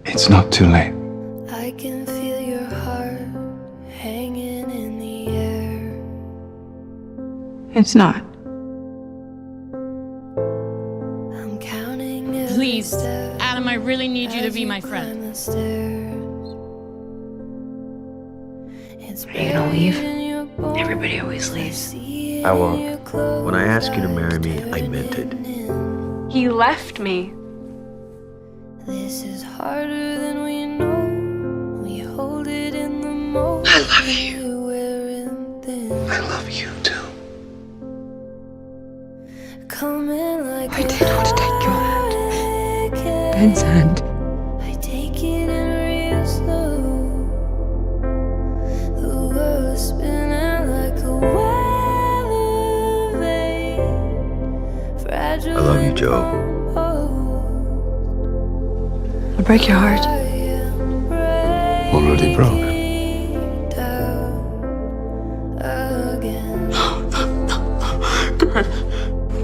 It's not too late. I can feel your heart hanging in the air. It's not. I'm counting every Please, step Adam, I really need you to as be my climb friend. the stairs. It's Are you gonna leave? buried in your bones. Everybody always leaves. See it I in won't. your clothes. When I asked you to marry me, I meant it. He left me. This is harder than we know. We hold it in the moment. I love you. Wearing thin. I love you too. Coming like I didn't want to take your hand. hurricane. Ben's hand. I take it in real slow. The world is spinning like a weather vane. Fragile I love you, Joe. I'll break your heart. Already broke.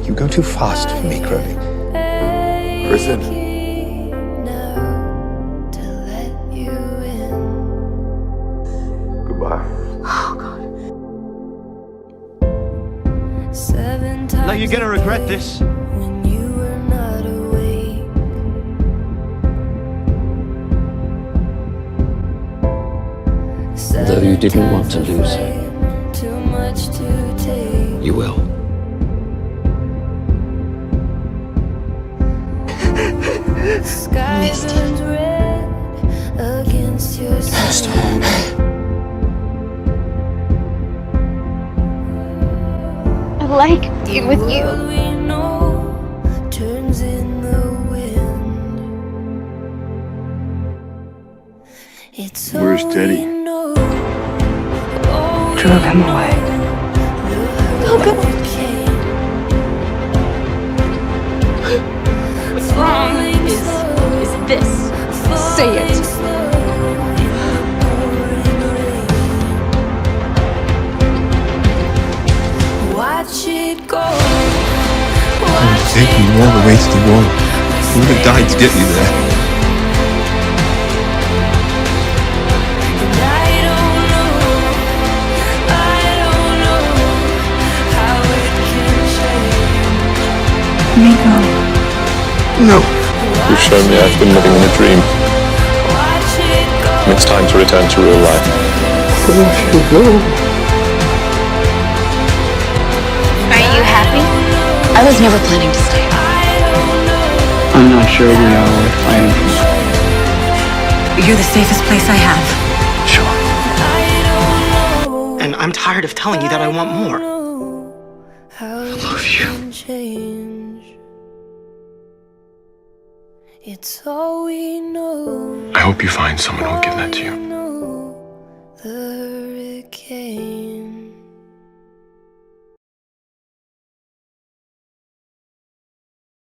You go too fast for me, Crowley. Prison. Goodbye. Now you're gonna regret this. When you were not awake. Though you didn't want to lose her, Too much to take. you will. Sky burns red against your skin. I like being with you. World we know turns in the wind. It's Where's all Teddy? we know. Drove him away. Oh, God. What's wrong is this. Say it. Watch it go. Take you all the way to the wall. Who would have died to get you there? I don't know how it can change. Nico. No. You've shown me I've been living in a dream. Watch it go. It's time to return to real life. Are you happy? I was never planning to stay. I'm not sure we are worth fighting for. You're the safest place I have. Sure. And I'm tired of telling you that I want more. I love you. Change. It's all we know. I hope you find someone who'll give that to you. The hurricane.